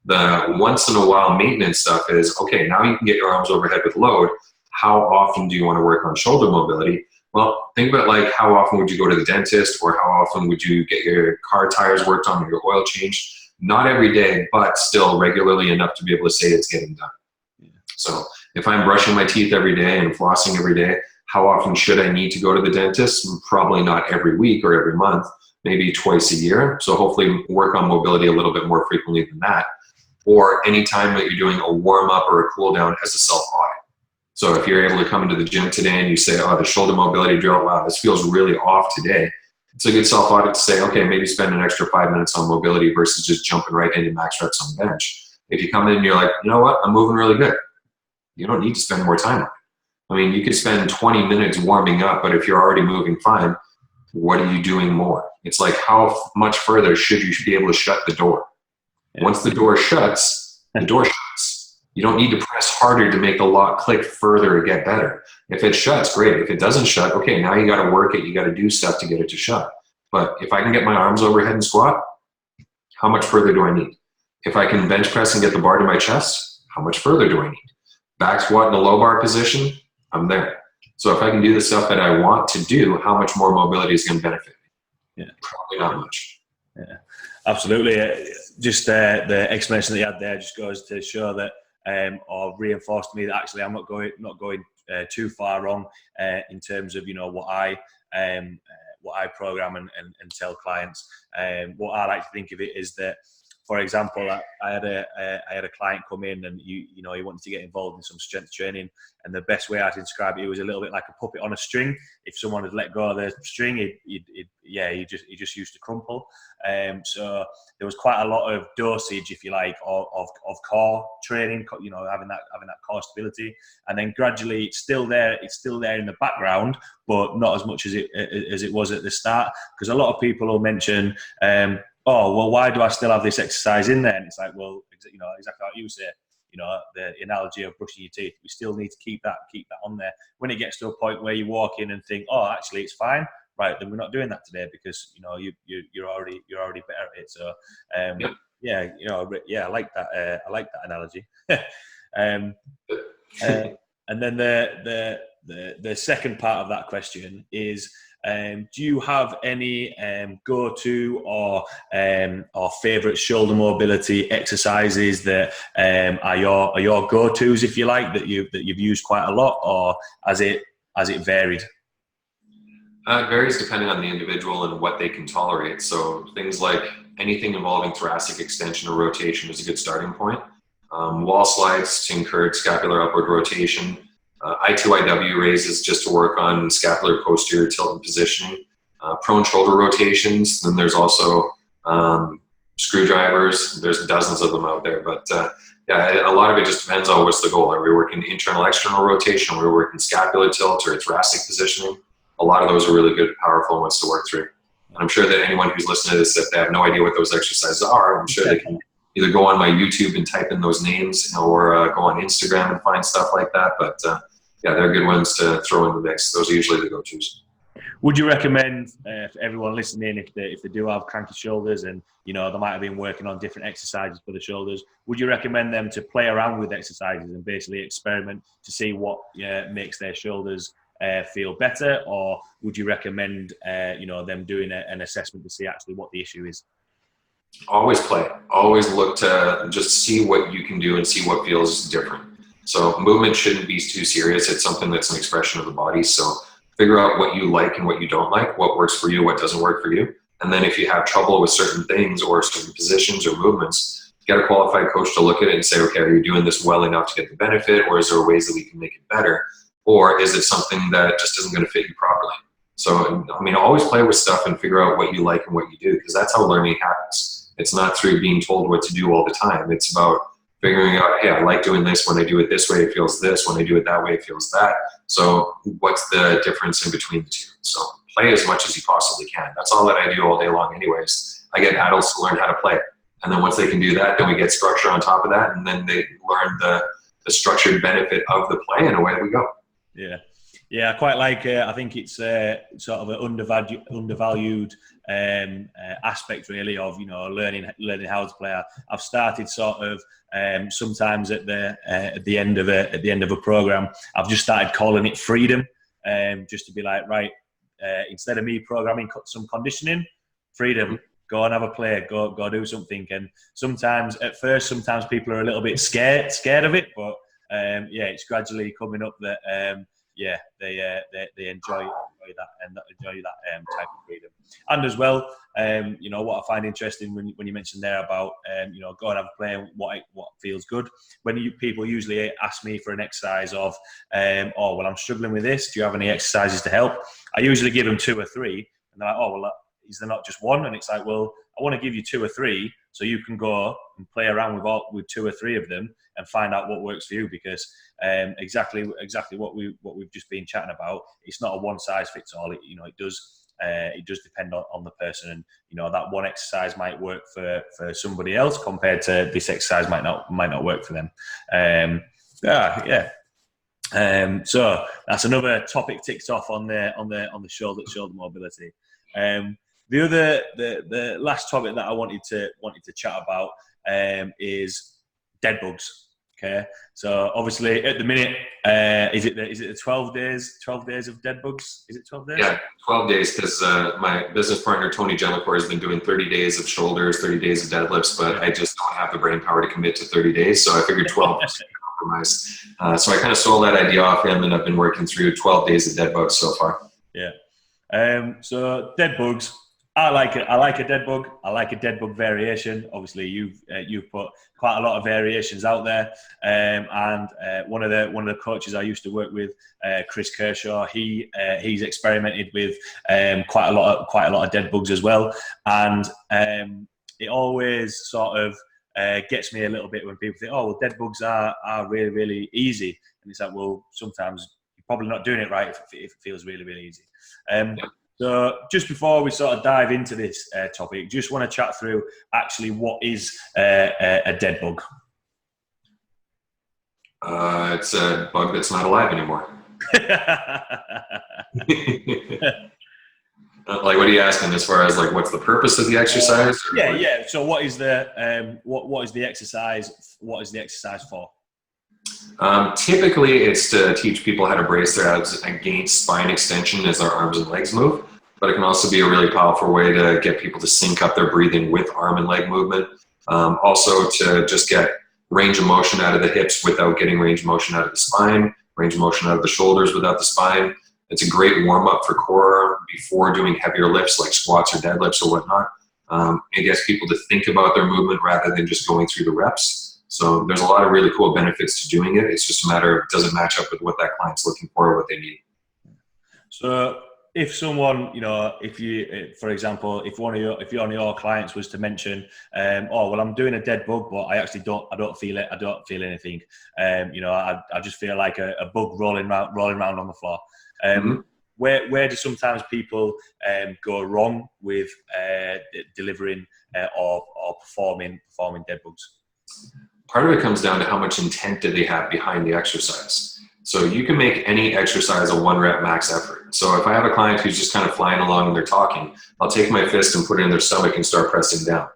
The once in a while maintenance stuff is, okay, now you can get your arms overhead with load. How often do you want to work on shoulder mobility? Well, think about like how often would you go to the dentist, or how often would you get your car tires worked on or your oil changed? Not every day, but still regularly enough to be able to say it's getting done. Yeah. So if I'm brushing my teeth every day and flossing every day, how often should I need to go to the dentist? Probably not every week or every month, maybe twice a year. So hopefully work on mobility a little bit more frequently than that. Or anytime that you're doing a warm up or a cool down as a self-audit. So if you're able to come into the gym today and you say, oh, the shoulder mobility drill, wow, this feels really off today. It's a good self-audit to say, okay, maybe spend an extra 5 minutes on mobility versus just jumping right into max reps on the bench. If you come in and you're like, you know what, I'm moving really good. You don't need to spend more time on it. I mean, you could spend 20 minutes warming up, but if you're already moving fine, what are you doing more? It's like, how much further should you be able to shut the door? Yeah. Once the door shuts, the door shuts. You don't need to press harder to make the lock click further to get better. If it shuts, great. If it doesn't shut, okay, now you got to work it. You got to do stuff to get it to shut. But if I can get my arms overhead and squat, how much further do I need? If I can bench press and get the bar to my chest, how much further do I need? Back squat in a low bar position, I'm there. So if I can do the stuff that I want to do, how much more mobility is going to benefit me? Yeah, probably not much. Yeah, absolutely. Just the explanation that you had there just goes to show that, or reinforced to me that actually I'm not going too far wrong in terms of what I program and tell clients. What I like to think of it is that, for example, I had a client come in and he wanted to get involved in some strength training, and the best way I can describe it was a little bit like a puppet on a string. If someone had let go of the string, he just used to crumple. So there was quite a lot of dosage, if you like, of core training, having that core stability, and then gradually it's still there in the background, but not as much as it was at the start, because a lot of people will mention, oh, well, why do I still have this exercise in there? And it's like, well, exactly like you say, the analogy of brushing your teeth. We still need to keep that on there. When it gets to a point where you walk in and think, oh, actually, it's fine, right? Then we're not doing that today because you're already better at it. So, I like that. I like that analogy. And then the second part of that question is, do you have any go-to or favourite shoulder mobility exercises that are your go-tos, if you like, that you've used quite a lot, or has it varied? It varies depending on the individual and what they can tolerate. So things like anything involving thoracic extension or rotation is a good starting point. Wall slides to encourage scapular upward rotation. I2IW raises just to work on scapular posterior tilt and positioning. Prone shoulder rotations. Then there's also screwdrivers. There's dozens of them out there. But a lot of it just depends on what's the goal. Are we working internal, external rotation? Are we working scapular tilt or thoracic positioning? a lot of those are really good, powerful ones to work through. And I'm sure that anyone who's listening to this, if they have no idea what those exercises are, I'm sure they can either go on my YouTube and type in those names, or go on Instagram and find stuff like that. But yeah, they're good ones to throw in the mix. Those are usually the go-tos. Would you recommend for everyone listening, if they do have cranky shoulders and they might have been working on different exercises for the shoulders, would you recommend them to play around with exercises and basically experiment to see what makes their shoulders feel better, or would you recommend them doing an assessment to see actually what the issue is? Always play. Always look to just see what you can do and see what feels different. So movement shouldn't be too serious. It's something that's an expression of the body. So figure out what you like and what you don't like, what works for you, what doesn't work for you. And then if you have trouble with certain things or certain positions or movements, get a qualified coach to look at it and say, okay, are you doing this well enough to get the benefit, or is there ways that we can make it better? Or is it something that just isn't going to fit you properly? So, I mean, always play with stuff and figure out what you like and what you do, because that's how learning happens. It's not through being told what to do all the time. It's about figuring out, hey, I like doing this. When I do it this way, it feels this. When I do it that way, it feels that. So what's the difference in between the two? So play as much as you possibly can. That's all that I do all day long anyways. I get adults to learn how to play. And then once they can do that, then we get structure on top of that. And then they learn the structured benefit of the play, and away we go. Yeah. Yeah, I quite like. I think it's sort of an undervalued aspect, really, of learning how to play. I've started sort of sometimes at the end of a program, I've just started calling it freedom, just to be like, right, instead of me programming some conditioning, freedom. Go and have a play. Go do something. And sometimes people are a little bit scared of it, but it's gradually coming up that. They enjoy that and enjoy that type of freedom. And as well, what I find interesting when you mentioned there about go and have a play and what feels good. When people usually ask me for an exercise of, I'm struggling with this. Do you have any exercises to help? I usually give them 2 or 3, and they're like, is there not just one? And it's like, well, I want to give you 2 or 3 so you can go and play around with 2 or 3 of them and find out what works for you, because exactly what we've just been chatting about. It's not a one size fits all. It does depend on the person, and that one exercise might work for somebody else compared to this exercise might not work for them. So that's another topic ticked off on the shoulder mobility. The last topic that I wanted to chat about is dead bugs. Okay, so obviously at the minute, is it the 12 days of dead bugs? Is it 12 days? Yeah, 12 days, because my business partner Tony Jellicoe has been doing 30 days of shoulders, 30 days of deadlifts, but I just don't have the brain power to commit to 30 days, so I figured 12 was a compromise. So I kind of stole that idea off him, and I've been working through 12 days of dead bugs so far. Yeah. So dead bugs. I like it. I like a dead bug. I like a dead bug variation. Obviously, you've put quite a lot of variations out there. And one of the coaches I used to work with, Chris Kershaw, he's experimented with quite a lot of dead bugs as well. And it always sort of gets me a little bit when people think, oh, well, dead bugs are really, really easy. And it's like, well, sometimes you're probably not doing it right if it feels really, really easy. So just before we sort of dive into this topic, just want to chat through actually what is a dead bug. It's a bug that's not alive anymore. Like, what are you asking as far as like what's the purpose of the exercise? Yeah. So what is the what is the exercise? What is the exercise for? Typically, it's to teach people how to brace their abs against spine extension as their arms and legs move. But it can also be a really powerful way to get people to sync up their breathing with arm and leg movement. Also to just get range of motion out of the hips without getting range of motion out of the spine, range of motion out of the shoulders without the spine. It's a great warm-up for core before doing heavier lifts like squats or deadlifts or whatnot. It gets people to think about their movement rather than just going through the reps. So there's a lot of really cool benefits to doing it. It's just a matter of, does it match up with what that client's looking for or what they need. So if someone, if you, for example, if one of your clients was to mention, I'm doing a dead bug, but I actually don't feel it. I don't feel anything. I just feel like a bug rolling around on the floor. where do sometimes people go wrong with delivering or performing dead bugs? Part of it comes down to how much intent do they have behind the exercise. So you can make any exercise a 1 rep max effort. So if I have a client who's just kind of flying along and they're talking, I'll take my fist and put it in their stomach and start pressing down.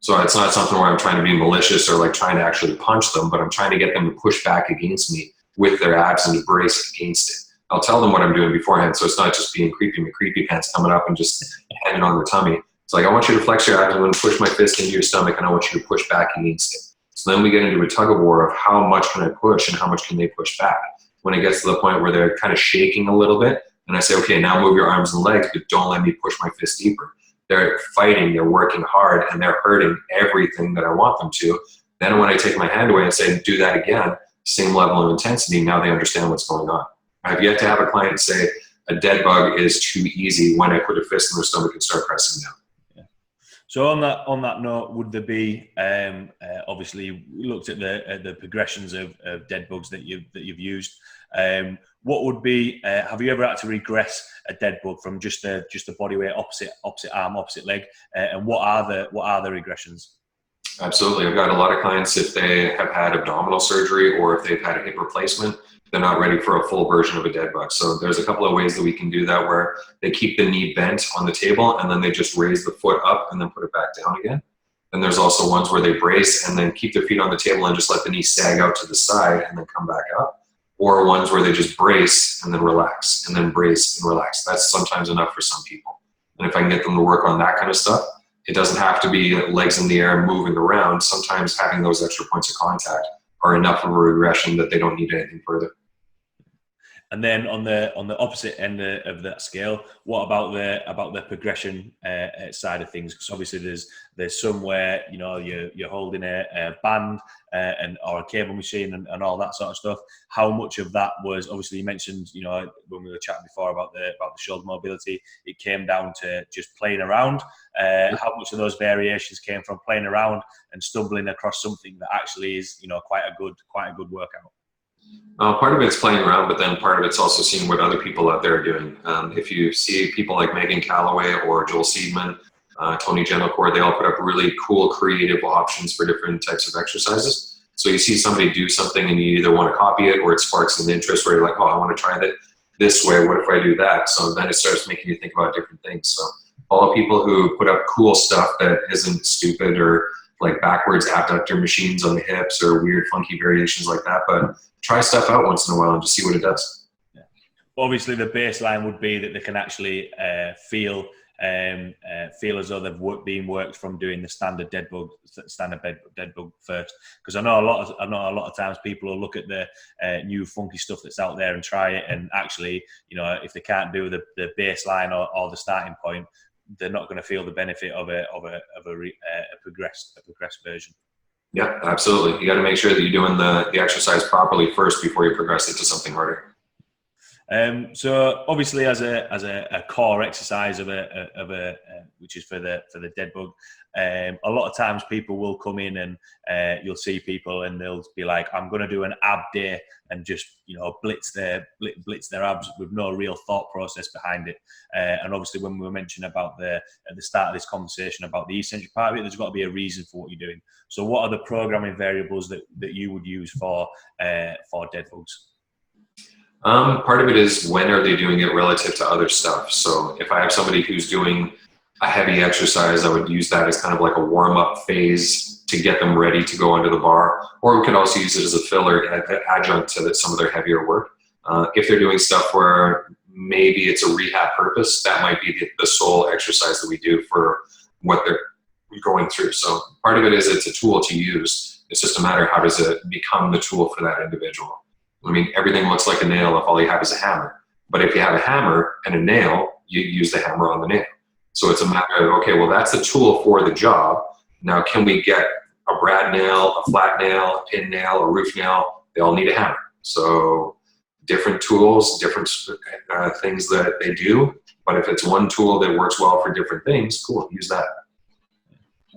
So it's not something where I'm trying to be malicious or like trying to actually punch them, but I'm trying to get them to push back against me with their abs and to brace against it. I'll tell them what I'm doing beforehand, so it's not just being creepy, my creepy pants coming up and just hanging on their tummy. It's like, I want you to flex your abs, I'm going to push my fist into your stomach, and I want you to push back against it. So then we get into a tug of war of how much can I push and how much can they push back. When it gets to the point where they're kind of shaking a little bit, and I say, okay, now move your arms and legs, but don't let me push my fist deeper. They're fighting, they're working hard, and they're hurting everything that I want them to. Then when I take my hand away and say, do that again, same level of intensity, now they understand what's going on. I've yet to have a client say a dead bug is too easy when I put a fist in their stomach and start pressing down. Yeah. So on that note, would there be obviously we looked at the progressions of dead bugs that you've used. What would be have you ever had to regress a dead bug from just the body weight opposite arm, opposite leg, and what are the regressions? Absolutely. I've got a lot of clients, if they have had abdominal surgery or if they've had a hip replacement, they're not ready for a full version of a dead bug. So there's a couple of ways that we can do that, where they keep the knee bent on the table and then they just raise the foot up and then put it back down again. And there's also ones where they brace and then keep their feet on the table and just let the knee sag out to the side and then come back up. Or ones where they just brace and then relax and then brace and relax. That's sometimes enough for some people. And if I can get them to work on that kind of stuff, it doesn't have to be legs in the air moving around. Sometimes having those extra points of contact are enough of a regression that they don't need anything further. And then on the opposite end of that scale, what about the progression side of things? Because obviously there's some where you're holding a band or a cable machine and all that sort of stuff. How much of that was, obviously you mentioned when we were chatting before about the shoulder mobility, it came down to just playing around. How much of those variations came from playing around and stumbling across something that actually is quite a good workout? Part of it's playing around, but then part of it's also seeing what other people out there are doing. If you see people like Megan Calloway or Joel Seedman, Tony Gentilcore, they all put up really cool, creative options for different types of exercises. So you see somebody do something and you either want to copy it or it sparks an interest where you're like, oh, I want to try that this way. What if I do that? So then it starts making you think about different things. So all the people who put up cool stuff that isn't stupid or like backwards abductor machines on the hips or weird funky variations like that, but try stuff out once in a while and just see what it does. Yeah. Obviously the baseline would be that they can actually feel as though they've been worked from doing the standard dead bug first, because I know a lot of times people will look at the new funky stuff that's out there and try it, and actually if they can't do the baseline or the starting point, they're not going to feel the benefit of a progressed version. Yeah, absolutely. You got to make sure that you're doing the exercise properly first before you progress it to something harder. So obviously, as a core exercise of which is for the dead bug, a lot of times people will come in and you'll see people and they'll be like, I'm going to do an ab day and just blitz their abs with no real thought process behind it. And obviously, when we were mentioning about at the start of this conversation about the eccentric part of it, there's got to be a reason for what you're doing. So what are the programming variables that you would use for dead bugs? Part of it is when are they doing it relative to other stuff. So if I have somebody who's doing a heavy exercise, I would use that as kind of like a warm-up phase to get them ready to go under the bar. Or we could also use it as a filler, adjunct to some of their heavier work. If they're doing stuff where maybe it's a rehab purpose, that might be the sole exercise that we do for what they're going through. So part of it is it's a tool to use. It's just a matter of how does it become the tool for that individual. I mean, everything looks like a nail if all you have is a hammer. But if you have a hammer and a nail, you use the hammer on the nail. So it's a matter of, okay, well, that's the tool for the job. Now, can we get a brad nail, a flat nail, a pin nail, a roof nail? They all need a hammer. So different tools, different things that they do. But if it's one tool that works well for different things, cool, use that.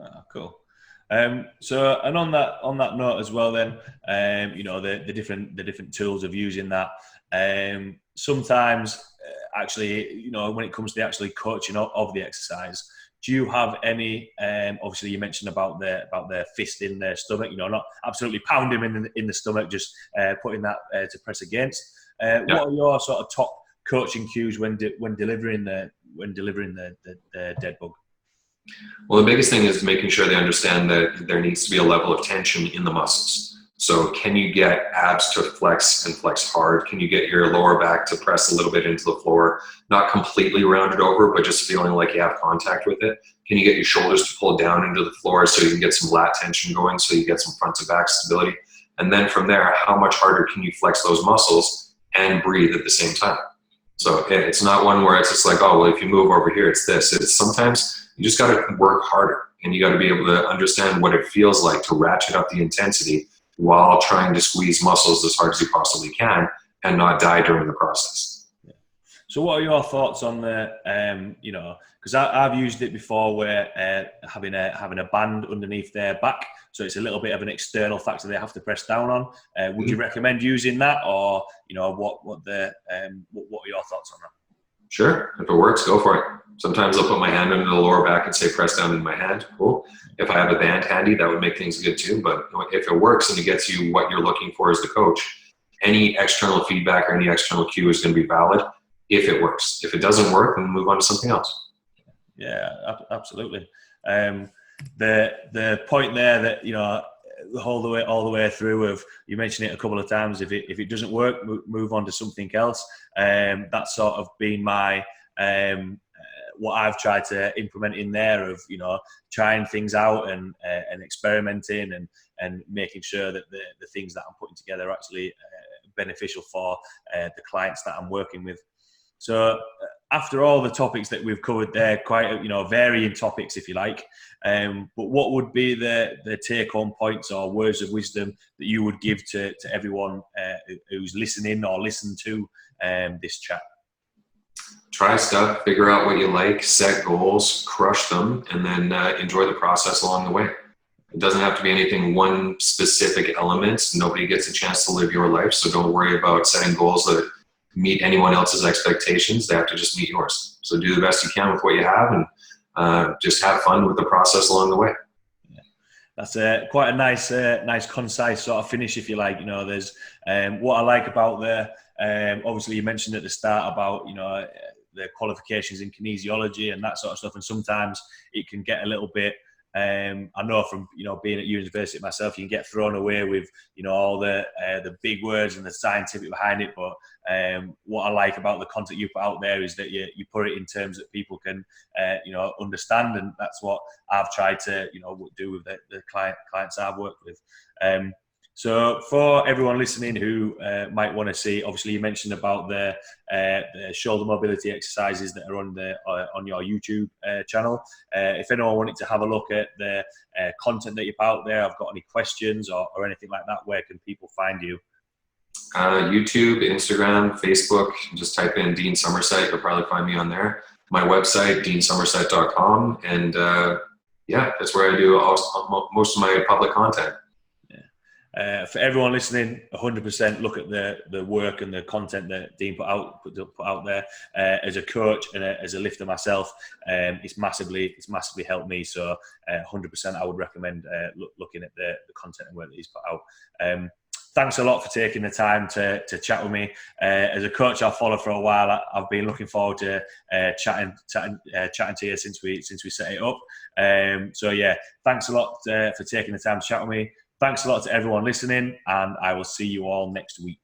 Oh, cool. So, and on that note as well, then, you know, the different tools of using that. Sometimes, actually, you know, when it comes to actually coaching of the exercise, do you have any? Obviously, you mentioned about the fist in the stomach. You know, not absolutely pound him in the stomach, just putting that to press against. Yeah. What are your sort of top coaching cues when delivering the dead bug? Well, the biggest thing is making sure they understand that there needs to be a level of tension in the muscles. So can you get abs to flex and flex hard? Can you get your lower back to press a little bit into the floor, not completely rounded over, but just feeling like you have contact with it? Can you get your shoulders to pull down into the floor so you can get some lat tension going, so you get some front to back stability? And then from there, how much harder can you flex those muscles and breathe at the same time? So it's not one where it's just like, oh, well, if you move over here, it's this. It's sometimes you just got to work harder, and you got to be able to understand what it feels like to ratchet up the intensity while trying to squeeze muscles as hard as you possibly can and not die during the process. Yeah. So what are your thoughts on the, you know, because I've used it before where having a band underneath their back, so it's a little bit of an external factor they have to press down on. Would you recommend using that, or, you know, what are your thoughts on that? Sure. If it works, go for it. Sometimes I'll put my hand under the lower back and say press down in my hand. Cool. If I have a band handy, that would make things good too. But if it works and it gets you what you're looking for as the coach, any external feedback or any external cue is going to be valid if it works. If it doesn't work, then move on to something else. Yeah, absolutely. The point there that, you know, all the way through of, you mentioned it a couple of times, if it doesn't work, move on to something else. That's sort of been my what I've tried to implement in there, of, you know, trying things out and experimenting and making sure that the things that I'm putting together are actually beneficial for the clients that I'm working with. So after all the topics that we've covered there, quite, you know, varying topics, if you like, but what would be the take-home points or words of wisdom that you would give to everyone who's listening or listened to this chat? Try stuff, figure out what you like, set goals, crush them, and then enjoy the process along the way. It doesn't have to be anything, one specific element. Nobody gets a chance to live your life, so don't worry about setting goals that meet anyone else's expectations. They have to just meet yours. So do the best you can with what you have, and just have fun with the process along the way. Yeah. That's quite a nice, concise sort of finish, if you like. You know, there's what I like about obviously you mentioned at the start about, you know, the qualifications in kinesiology and that sort of stuff, and sometimes it can get a little bit, I know from, you know, being at university myself, you can get thrown away with, you know, all the big words and the scientific behind it. But what I like about the content you put out there is that you put it in terms that people can, you know, understand, and that's what I've tried to, you know, do with the clients I've worked with. So for everyone listening who might want to see, obviously you mentioned about the shoulder mobility exercises that are on your YouTube channel. If anyone wanted to have a look at the content that you put out there, I've got any questions or anything like that, where can people find you? YouTube, Instagram, Facebook. Just type in Dean Somerset. You'll probably find me on there. My website, deansomerset.com. And yeah, that's where I do most of my public content. For everyone listening, 100% look at the work and the content that Dean put out there. As a coach and as a lifter myself, it's massively helped me. So 100% I would recommend looking at the content and work that he's put out. Thanks a lot for taking the time to chat with me. As a coach I've followed for a while, I've been looking forward to chatting to you since we set it up. So yeah, thanks a lot for taking the time to chat with me. Thanks a lot to everyone listening, and I will see you all next week.